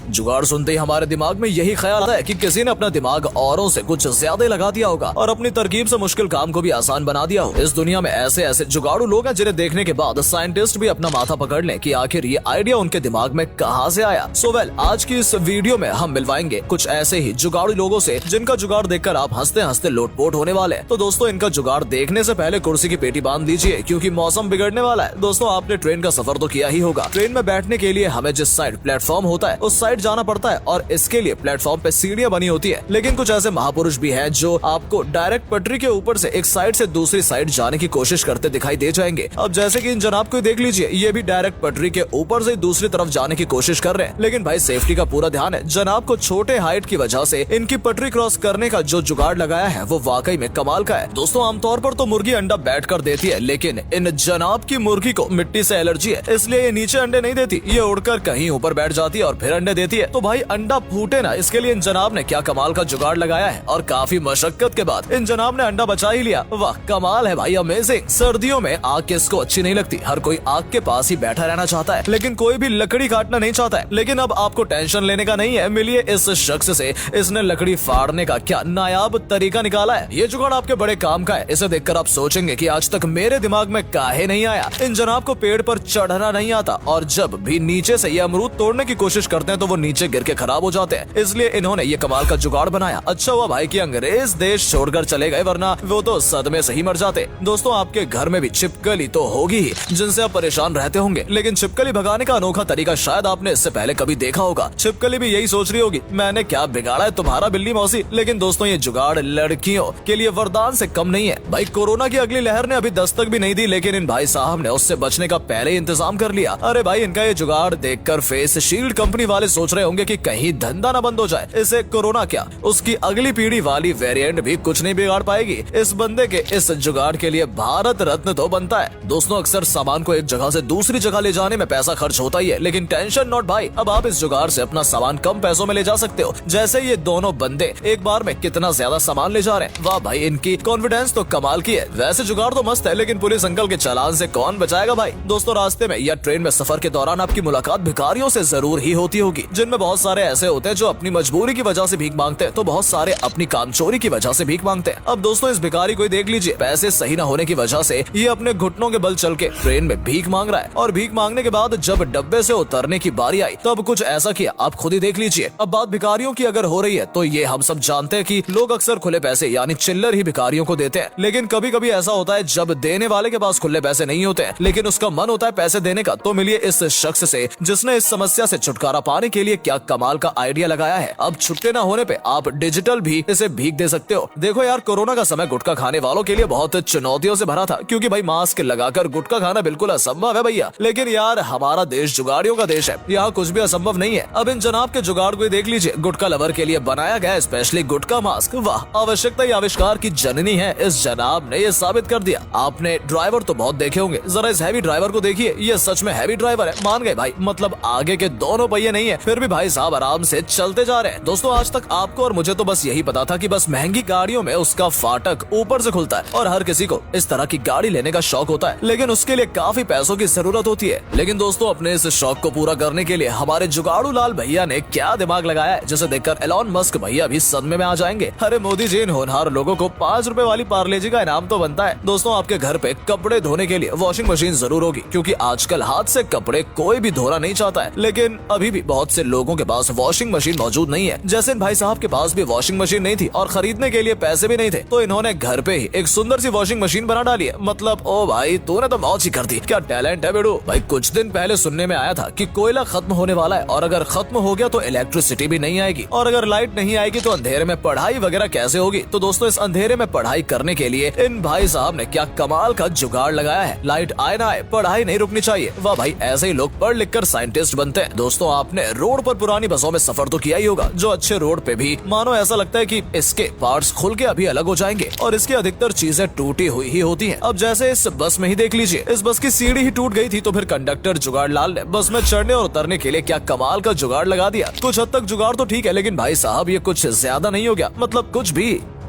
जुगाड़ सुनते ही हमारे दिमाग में यही ख्याल आता है कि किसी ने अपना दिमाग औरों से कुछ ज्यादा ही लगा दिया होगा और अपनी तरकीब से मुश्किल काम को भी आसान बना दिया हो। इस दुनिया में ऐसे ऐसे जुगाड़ू लोग हैं जिन्हें देखने के बाद साइंटिस्ट भी अपना माथा पकड़ लें कि आखिर ये आइडिया उनके दिमाग में कहां से आया। सो वेल, आज की इस वीडियो में हम मिलवाएंगे कुछ ऐसे ही जुगाड़ू लोगों से जिनका जुगाड़ देखकर आप हंसते हंसते लोटपोट होने वाले हैं। तो दोस्तों, इनका जुगाड़ देखने से पहले कुर्सी की पेटी बांध लीजिए क्योंकि मौसम बिगड़ने वाला है। दोस्तों, आपने ट्रेन का सफर तो किया ही होगा। ट्रेन में बैठने के लिए हमें जिस साइड प्लेटफॉर्म होता है उस साइड जाना पड़ता है और इसके लिए प्लेटफॉर्म पे सीढ़ियां बनी होती है। लेकिन कुछ ऐसे महापुरुष भी हैं जो आपको डायरेक्ट पटरी के ऊपर से एक साइड से दूसरी साइड जाने की कोशिश करते दिखाई दे जाएंगे। अब जैसे कि इन जनाब को देख लीजिए, ये भी डायरेक्ट पटरी के ऊपर से दूसरी तरफ जाने की कोशिश कर रहे हैं। लेकिन भाई, सेफ्टी का पूरा ध्यान है। जनाब को छोटे हाइट की वजह से इनकी पटरी क्रॉस करने का जो जुगाड़ लगाया है वो वाकई में कमाल का है। दोस्तों, आमतौर पर तो मुर्गी अंडा बैठ कर देती है, लेकिन इन जनाब की मुर्गी को मिट्टी से एलर्जी है, इसलिए ये नीचे अंडे नहीं देती। ये उड़कर कहीं ऊपर बैठ जाती है और फिर अंडे देती है। तो भाई, अंडा फूटे ना, इसके लिए इन जनाब ने क्या कमाल का जुगाड़ लगाया है और काफी मशक्कत के बाद इन जनाब ने अंडा बचा ही लिया। वाह, कमाल है भाई, अमेजिंग। सर्दियों में आग किसको अच्छी नहीं लगती? हर कोई आग के पास ही बैठा रहना चाहता है, लेकिन कोई भी लकड़ी काटना नहीं चाहता है। लेकिन अब आपको टेंशन लेने का नहीं है। मिलिए इस शख्स से, इसने लकड़ी फाड़ने का क्या नायाब तरीका निकाला है। ये जुगाड़ आपके बड़े काम का है। इसे देखकर आप सोचेंगे कि आज तक मेरे दिमाग में काहे नहीं आया। इन जनाब को पेड़ पर चढ़ना नहीं आता और जब भी नीचे से ये अमरूद तोड़ने की कोशिश करते हैं तो वो नीचे गिर के खराब हो जाते हैं। इसलिए इन्होंने ये कमाल का जुगाड़ बनाया। अच्छा हुआ भाई कि अंग्रेज देश छोड़कर चले गए, वरना वो तो सदमे से ही मर जाते। दोस्तों, आपके घर में भी छिपकली तो होगी ही जिनसे आप परेशान रहते होंगे, लेकिन छिपकली भगाने का अनोखा तरीका शायद आपने इससे पहले कभी देखा होगा। छिपकली भी यही सोच रही होगी, मैंने क्या बिगाड़ा है तुम्हारा बिल्ली मौसी। लेकिन दोस्तों, ये जुगाड़ लड़कियों के लिए वरदान से कम नहीं है। भाई, कोरोना की अगली लहर ने अभी दस्तक भी नहीं दी, लेकिन इन भाई साहब ने उससे बचने का पहले ही इंतजाम कर लिया। अरे भाई, इनका ये जुगाड़ देखकर फेस शील्ड कंपनी वाले सोच रहे होंगे कि कहीं धंधा न बंद हो जाए। इसे कोरोना क्या, उसकी अगली पीढ़ी वाली वेरिएंट भी कुछ नहीं बिगाड़ पाएगी। इस बंदे के इस जुगाड़ के लिए भारत रत्न तो बनता है। दोस्तों, अक्सर सामान को एक जगह से दूसरी जगह ले जाने में पैसा खर्च होता ही है, लेकिन टेंशन नॉट भाई, अब आप इस जुगाड़ से अपना सामान कम पैसों में ले जा सकते हो। जैसे ये दोनों बंदे एक बार में कितना ज्यादा सामान ले जा रहे हैं। वाह भाई, इनकी कॉन्फिडेंस तो कमाल की है। वैसे जुगाड़ तो मस्त है, लेकिन पुलिस अंकल के चालान से कौन बचाएगा भाई। दोस्तों, रास्ते में या ट्रेन में सफर के दौरान आपकी मुलाकात भिखारियों से जरूर ही होती होगी, जिनमें बहुत सारे ऐसे होते हैं जो अपनी मजबूरी की वजह से भीख मांगते हैं, तो बहुत सारे अपनी कामचोरी की वजह से भीख मांगते हैं। अब दोस्तों, इस भिखारी को देख लीजिए, पैसे सही न होने की वजह से ये अपने घुटनों के बल चल के ट्रेन में भीख मांग रहा है और भीख मांगने के बाद जब डब्बे से उतरने की बारी आई तब कुछ ऐसा किया, आप खुद ही देख लीजिए। अब बात भिखारियों की अगर हो रही है तो ये हम सब जानते हैं कि लोग अक्सर खुले पैसे यानी चिल्लर ही भिखारियों को देते हैं। लेकिन कभी कभी ऐसा होता है जब देने वाले के पास खुले पैसे नहीं होते हैं, लेकिन उसका मन होता है पैसे देने का। तो मिलिए इस शख्स से जिसने इस समस्या से छुटकारा पाने के लिए क्या कमाल का आइडिया लगाया है। अब छुट्टे न होने पे आप डिजिटल भी इसे भीख दे सकते हो। देखो यार, कोरोना का समय गुटखा खाने वालों के लिए बहुत चुनौतियों से भरा था, क्योंकि भाई मास्क लगाकर गुटखा खाना बिल्कुल असंभव है भैया। लेकिन यार, हमारा देश जुगाड़ियों का देश है, यहाँ कुछ भी असंभव नहीं है। अब इन जनाब के जुगाड़ को देख लीजिए, गुटखा लवर के लिए बनाया गया स्पेशली गुटखा मास्क। वाह, आवश्यकता ही आविष्कार की जननी है। इस जनाब ने ये साबित कर दिया। आपने ड्राइवर तो बहुत देखे होंगे, जरा इस हैवी ड्राइवर को देखिए, ये सच में हैवी ड्राइवर है। मान गए भाई, मतलब आगे के दोनों पहिए नहीं है, फिर भी भाई साहब आराम से चलते जा रहे हैं। दोस्तों, आज तक आपको और मुझे तो बस यही पता था कि बस महंगी गाड़ियों में उसका फाटक ऊपर से खुलता है और हर किसी को इस तरह की गाड़ी लेने का शौक होता है, लेकिन उसके लिए काफी पैसों की जरूरत होती है। लेकिन दोस्तों, अपने इस शौक को पूरा करने के लिए हमारे जुगाड़ू लाल भैया ने क्या दिमाग लगाया है, जिसे देखकर एलॉन मस्क भैया भी सदमे में आ जाएंगे। अरे मोदी जी, इन होनहार लोगों को 5 रुपए वाली पार्ले जी का इनाम तो बनता है। दोस्तों, आपके घर पे कपड़े धोने के लिए वॉशिंग मशीन जरूर होगी, क्योंकि आजकल हाथ से कपड़े कोई भी धोना नहीं चाहता है। लेकिन अभी भी बहुत से लोगों के पास वॉशिंग मशीन मौजूद नहीं है। जैसे इन भाई साहब के पास भी वॉशिंग मशीन नहीं थी और खरीदने के लिए पैसे भी नहीं थे, तो इन्होंने घर पे ही एक सुंदर सी वॉशिंग मशीन बना डाली है। मतलब ओ भाई, तूने तो मौज ही कर दी, क्या टैलेंट है बेडू। भाई, कुछ दिन पहले सुनने में आया था कि कोयला खत्म होने वाला है और अगर खत्म हो गया तो इलेक्ट्रिसिटी भी नहीं आएगी, और अगर लाइट नहीं आएगी तो अंधेरे में पढ़ाई वगैरह कैसे होगी। तो दोस्तों, इस अंधेरे में पढ़ाई करने के लिए इन भाई साहब ने क्या कमाल का जुगाड़ लगाया है। लाइट आए ना आए, पढ़ाई नहीं रुकनी चाहिए। वाह भाई, ऐसे ही लोग पढ़ लिख कर साइंटिस्ट बनते हैं। दोस्तों, आपने रोड पर पुरानी बसों में सफर तो किया ही होगा, जो अच्छे रोड पे भी मानो ऐसा लगता है कि इसके पार्ट्स खुल के अभी अलग हो जाएंगे और इसकी अधिकतर चीजें टूटी हुई ही होती हैं। अब जैसे इस बस में ही देख लीजिए, इस बस की सीढ़ी ही टूट गई थी, तो फिर कंडक्टर जुगाड़ लाल ने बस में चढ़ने और उतरने के लिए क्या कमाल का जुगाड़ लगा दिया। कुछ हद तक जुगाड़ तो ठीक है, लेकिन भाई साहब ये कुछ ज्यादा नहीं हो गया, मतलब कुछ भी।